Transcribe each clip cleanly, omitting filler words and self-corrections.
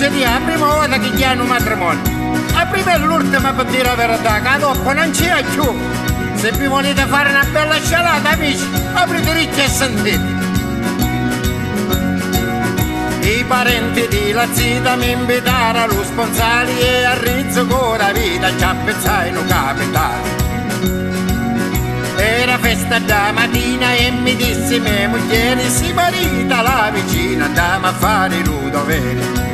dice di la prima volta che gli hanno un matrimonio. La prima e l'ultima per dire la verità, che dopo non c'è più. Se vi volete fare una bella scialata, amici, aprite ricchi e sentite. I parenti di la zita mi invitarono allo sponsali e a rizzo con la vita ci appezzai no capitale. Era festa da mattina e mi disse mia moglie si marita la vicina, andiamo a fare il dovere.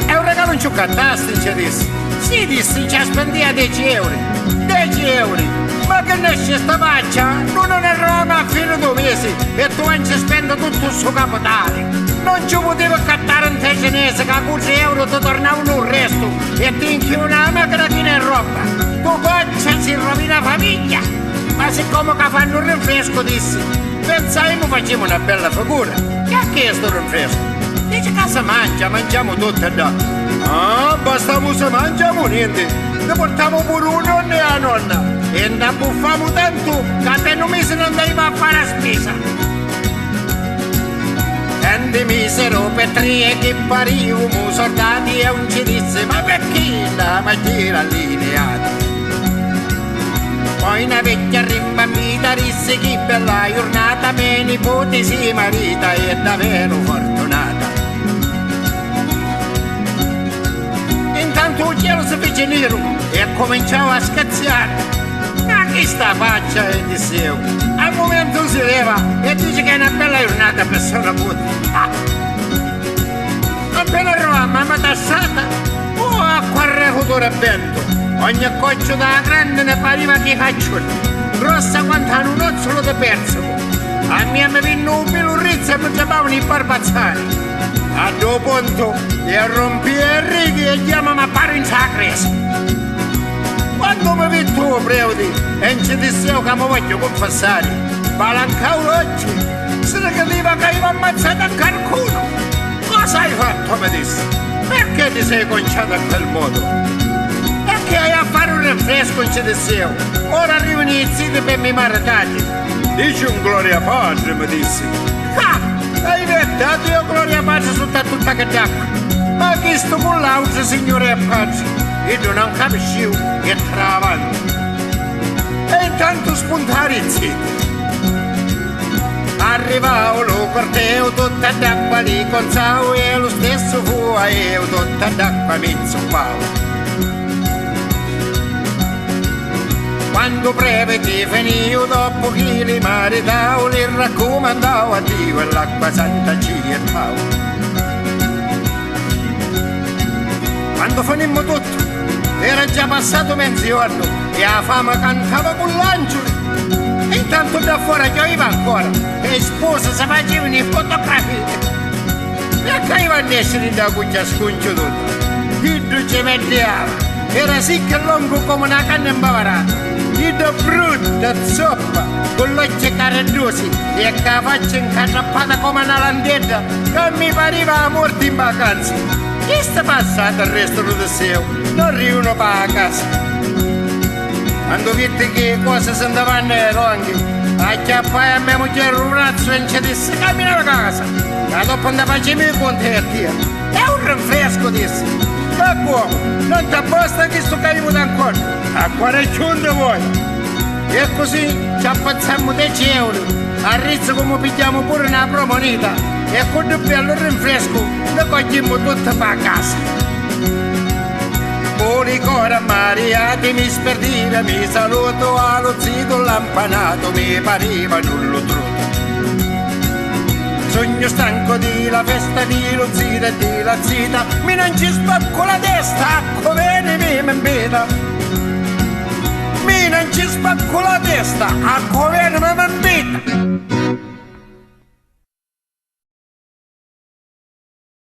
È un regalo un ciuccattasti, ci disse. Sì, disse, ci spendia 10 euro. 10 euro! Ma che nasce sta faccia? Non è Roma a fine 2 mesi e tu non ci spendi tutto il suo capitale. Non ci potevo accattare un tè cinese che a 10 euro ti tornavano il resto e ti inchiudi una macchina piena di roba. Tu coccia si rovina famiglia. Ma siccome che fanno un rinfresco, dissi, pensai che facciamo una bella figura. Che ha chiesto il rinfresco? Dice che si mangia, mangiamo tutto e da. Ah, basta che si mangiamo niente. Ne portiamo pure un nonno e la nonna. E ne buffamo tanto che per un mese non andiamo a fare la spesa. E ne misero per 3 e che parivamo soldati e non ci disse ma perché la mattina allineata? Poi una vecchia rimbambita disse che bella giornata, mia nipote si marita e è davvero fortunata. Intanto il cielo si fece nero e cominciava a scazziare. Ma che sta faccia, e dissevo, al momento si leva e dice che è una bella giornata per sua nipote. Appena eravamo a tassata, acqua a recutore vento. Ogni coccio da grande ne pareva che faccione, grossa quanto un nozzolo di persimo. A me mi venne un pilurrizzo e mi chiamavano i barbazzari. A due punto e rompi e righi e chiamami a pari in sacresa. Quando mi vedi tu, Preudi, e non ci dissevo che mi voglio confessare, palancavo l'occhio, se ne capiva che avevo ammazzato a qualcuno. Cosa hai fatto, mi disse? Perché ti sei conciato a quel modo? Che hai a fare un rinfresco in CDSEO. Ora arrivano i ziti per mi maritati. Dici un gloria padre, mi dissi. Ah, hai inventato io gloria padre su tutta che d'acqua. Ma chi sto con l'altro signore e padre? Io non capisco che travano. E intanto spuntare i ziti. Arrivavo lo corteo tutta d'acqua lì con sao e lo stesso fu a io tutta d'acqua mi zuppavo. Quando breve ti finio dopo che li maritavo, li raccomandavo a Dio e l'acqua santa ci gettavo. Quando finimmo tutto, era già passato mezzogiorno e la fama cantava con l'angelo. E intanto da fuori pioveva ancora e sposa si facevano le fotografie. E caivano a essere da cuccia sconcio tutto. Dio ci metteva, era sicco lungo come una canna imbavarata. Ida brutta zoppa, con l'occhio caraddosi e che la faccia incatrappata come una landetta, che mi pareva la morte in vacanza. Che sta passando il resto del seo? Non riuno per la casa. Quando vedi che cose si andavano ai ronghi, acchiappai a mia moglie un razzo e ci disse cammina a casa. E dopo andava a farmi i conti a te. È un rinfresco, disse. Ma come? Non ti basta che sto caduto ancora? A 41 vuoi? E così ci appazziamo 10 euro. A rizzo come pigliamo pure una promonita. E con il bello rinfresco lo cogliamo tutto per casa. Poi ancora mariati mi sperdire, mi saluto allo zito lampanato, mi pareva nullo truto. Sogno stanco di la festa di lo zita e di la zita, mi non ci spacco la testa, come mi invita. Mi non ci spacco la testa, a come mi invita.